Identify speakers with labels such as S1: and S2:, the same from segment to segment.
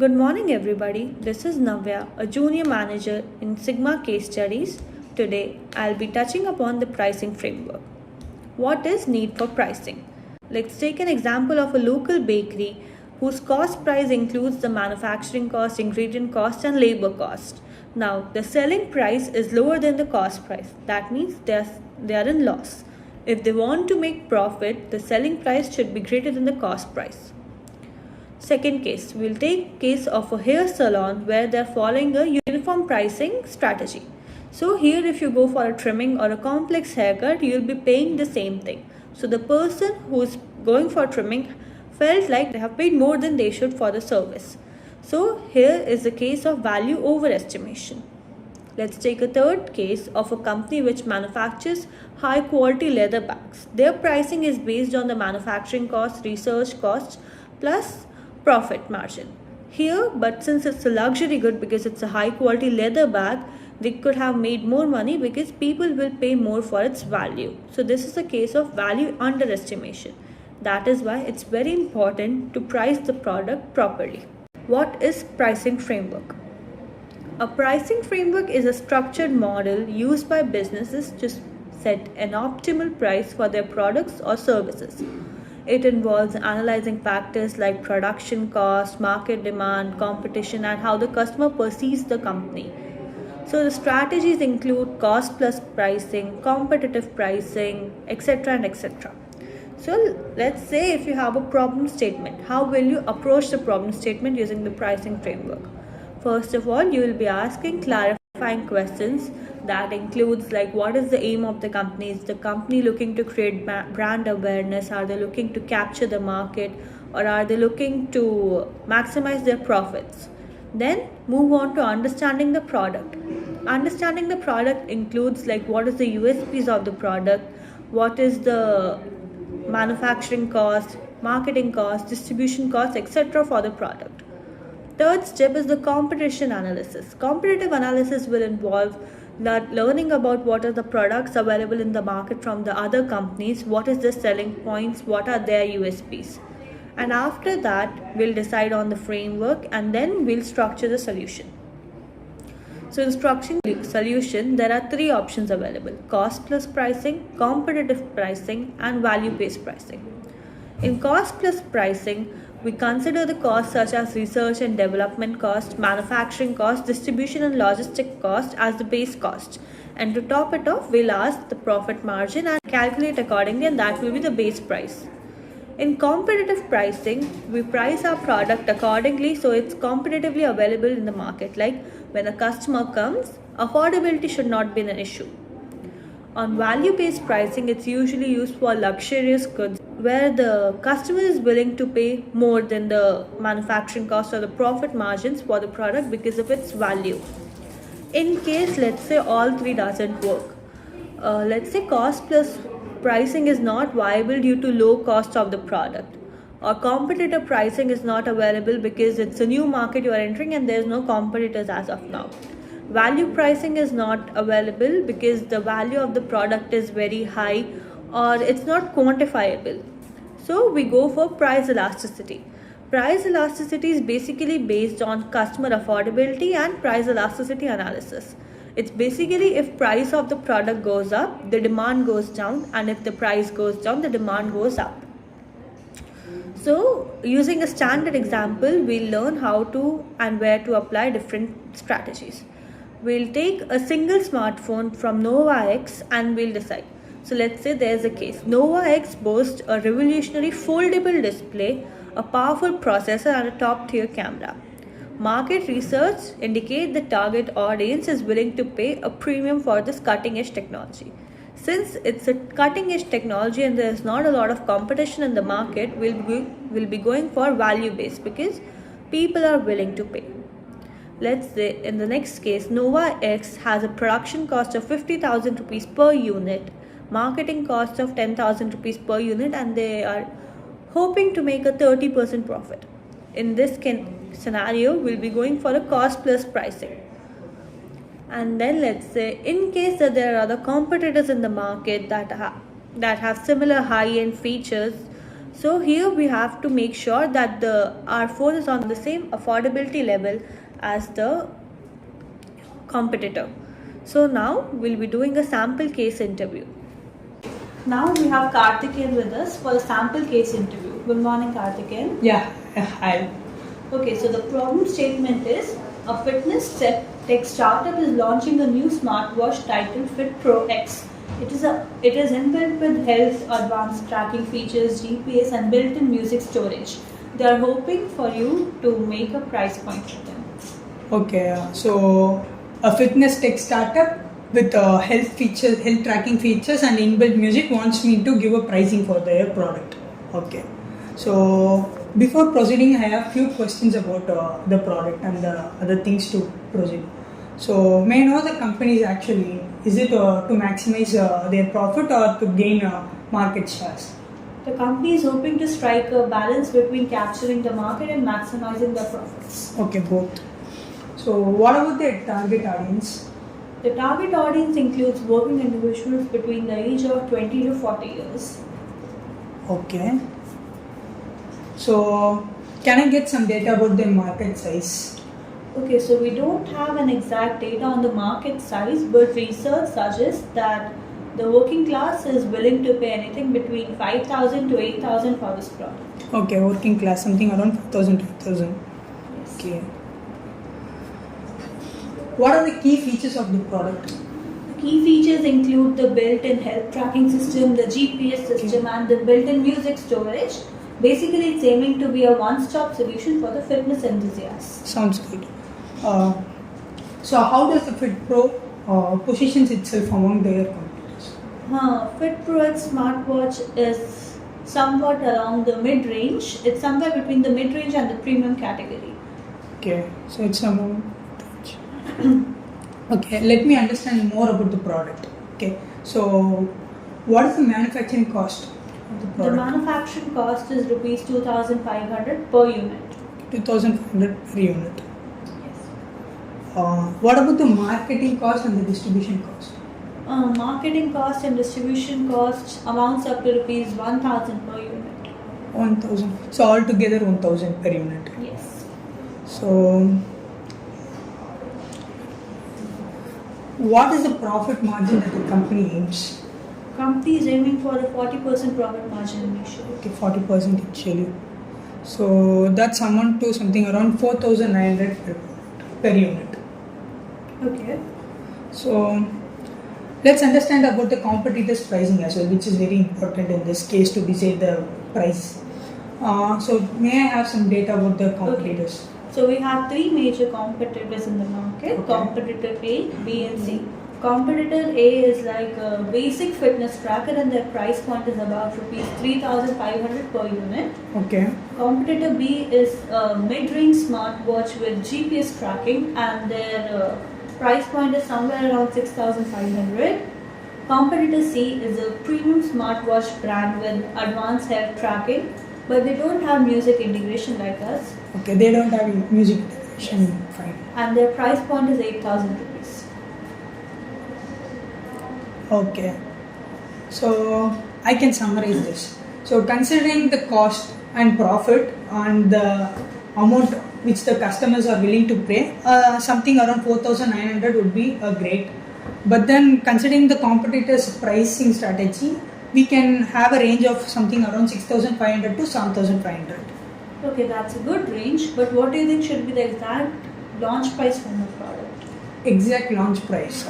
S1: Good morning, everybody. This is Navya, a junior manager in Sigma Case Studies. Today, I'll be touching upon the pricing framework. What is need for pricing? Let's take an example of a local bakery whose cost price includes the manufacturing cost, ingredient cost, and labor cost. Now, the selling price is lower than the cost price. That means they are in loss. If they want to make profit, the selling price should be greater than the cost price. Second case, we'll take case of a hair salon where they're following a uniform pricing strategy. So here if you go for a trimming or a complex haircut, you'll be paying the same thing. So the person who's going for trimming felt like they have paid more than they should for the service. So here is a case of value overestimation. Let's take a third case of a company which manufactures high quality leather bags. Their pricing is based on the manufacturing cost, research cost plus profit margin. Here, but since it's a luxury good because it's a high quality leather bag, they could have made more money because people will pay more for its value. So this is a case of value underestimation. That is why it's very important to price the product properly. What is pricing framework? A pricing framework is a structured model used by businesses to set an optimal price for their products or services. It involves analyzing factors like production cost, market demand, competition, and how the customer perceives the company. So the strategies include cost plus pricing, competitive pricing, etc. and etc. So let's say if you have a problem statement, how will you approach the problem statement using the pricing framework? First of all, you will be asking clarifying questions that includes like what is the aim of the company? Is the company looking to create brand awareness? Are they looking to capture the market, or are they looking to maximize their profits? Then move on to understanding the product. Understanding the product includes like what is the USPs of the product, what is the manufacturing cost, marketing cost, distribution cost, etc. for the product. Third step is the competition analysis. Competitive analysis will involve learning about what are the products available in the market from the other companies, what is their selling points, what are their USPs. And after that, we'll decide on the framework and then we'll structure the solution. So in structuring the solution, there are three options available: cost plus pricing, competitive pricing, and value-based pricing. In cost plus pricing, we consider the costs such as research and development cost, manufacturing cost, distribution and logistic cost as the base cost. And to top it off, we'll ask the profit margin and calculate accordingly, and that will be the base price. In competitive pricing, we price our product accordingly so it's competitively available in the market. Like when a customer comes, affordability should not be an issue. On value-based pricing, it's usually used for luxurious goods where the customer is willing to pay more than the manufacturing cost or the profit margins for the product because of its value. In case, let's say all three doesn't work. Let's say cost plus pricing is not viable due to low cost of the product, or competitive pricing is not available because it's a new market you are entering and there's no competitors as of now. Value pricing is not available because the value of the product is very high or it's not quantifiable. So we go for price elasticity. Price elasticity is basically based on customer affordability and price elasticity analysis. It's basically if price of the product goes up, the demand goes down, and if the price goes down, the demand goes up. So using a standard example, we'll learn how to and where to apply different strategies. We'll take a single smartphone from Nova X and we'll decide. So let's say there's a case. Nova X boasts a revolutionary foldable display, a powerful processor, and a top tier camera. Market research indicate the target audience is willing to pay a premium for this cutting edge technology. Since it's a cutting edge technology and there's not a lot of competition in the market, we'll be going for value based because people are willing to pay. Let's say in the next case, Nova X has a production cost of 50,000 rupees per unit, marketing cost of 10,000 rupees per unit, and they are hoping to make a 30% profit. In this scenario, we'll be going for a cost plus pricing. And then let's say in case that there are other competitors in the market that have similar high-end features, So here we have to make sure that the R4 is on the same affordability level as the competitor. So now we'll be doing a sample case interview. Now we have Karthikeyan with us for a sample case interview. Good morning, Karthikeyan.
S2: Yeah, hi.
S1: Okay, so the problem statement is a fitness tech startup is launching a new smartwatch titled Fit Pro X. It is inbuilt with health advanced tracking features, GPS, and built-in music storage. They are hoping for you to make a price point for them.
S2: Okay, so a fitness tech startup with health tracking features and inbuilt music wants me to give a pricing for their product. Okay, so before proceeding, I have few questions about the product and the other things to proceed. So may I know the companies actually, is it to maximize their profit or to gain market shares?
S1: The company is hoping to strike a balance between capturing the market and maximizing the profits.
S2: Okay, both. So what about their target audience?
S1: The target audience includes working individuals between the age of 20 to 40 years.
S2: Okay. So can I get some data about their market size?
S1: Okay, so we don't have an exact data on the market size, but research suggests that the working class is willing to pay anything between 5,000 to 8,000 for this product.
S2: Okay, working class, something around 5,000 to 8,000.
S1: Yes.
S2: Okay. What are the key features of the product?
S1: The key features include the built-in health tracking system, the GPS system, and the built-in music storage. Basically, it's aiming to be a one-stop solution for the fitness enthusiasts.
S2: Sounds good. So how does the Fit Pro positions itself among their competitors?
S1: Fit Pro X smartwatch is somewhat along the mid-range. It's somewhere between the mid-range and the premium category.
S2: Okay, so it's among Okay, let me understand more about the product. Okay, so what is the manufacturing cost of the product?
S1: The manufacturing cost is rupees 2,500 per unit.
S2: 2,500 per unit.
S1: Yes.
S2: What about the marketing cost and the distribution cost?
S1: Marketing cost and distribution cost amounts up to rupees 1,000 per unit.
S2: 1,000. So altogether 1,000 per unit.
S1: Yes.
S2: So what is the profit margin that the company aims?
S1: Company is aiming for a 40% profit margin initially.
S2: Okay, 40% initially. So that's amount to something around 4,900 per unit.
S1: Okay.
S2: So let's understand about the competitors' pricing as well, which is very important in this case to decide the price. So may I have some data about the competitors?
S1: Okay. So we have three major competitors in the market.
S2: Okay.
S1: Competitor A, B and C. Competitor A is like a basic fitness tracker and their price point is about rupees 3,500 per unit.
S2: Okay.
S1: Competitor B is a mid-range smartwatch with GPS tracking and their price point is somewhere around 6,500. Competitor C is a premium smartwatch brand with advanced health tracking, but they don't have music integration like us.
S2: Okay, they don't have music integration.
S1: Yes.
S2: Fine.
S1: And their price point is 8,000 rupees.
S2: Okay. So I can summarize this. So considering the cost and profit and the amount which the customers are willing to pay, something around 4,900 would be great. But then considering the competitors' pricing strategy, we can have a range of something around 6,500 to 7,500.
S1: Okay, that's a good range, but what do you think should be the exact launch price for the product?
S2: Exact launch price.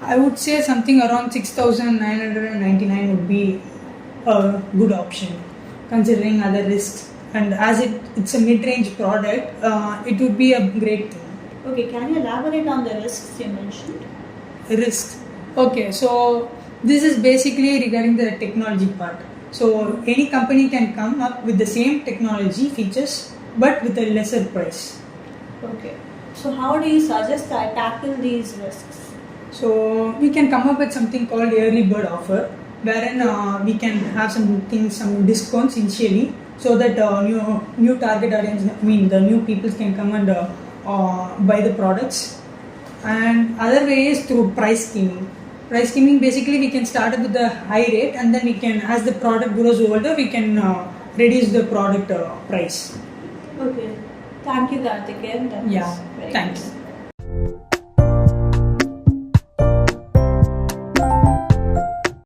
S2: I would say something around 6,999 would be a good option, considering other risks. And as it's a mid-range product, it would be a great thing.
S1: Okay, can you elaborate on the risks you mentioned?
S2: Risks. Okay, so this is basically regarding the technology part. So any company can come up with the same technology features, but with a lesser price.
S1: Okay. So how do you suggest I tackle these risks?
S2: So we can come up with something called early bird offer, wherein we can have some discounts initially, so that new target audience, the new people can come and buy the products. And other way is through price scheming. Price skimming, basically we can start with the high rate, and then we can, as the product grows older, we can reduce the product price.
S1: Okay. Thank you, Karthikeyan. That was very
S2: Thanks.
S1: good.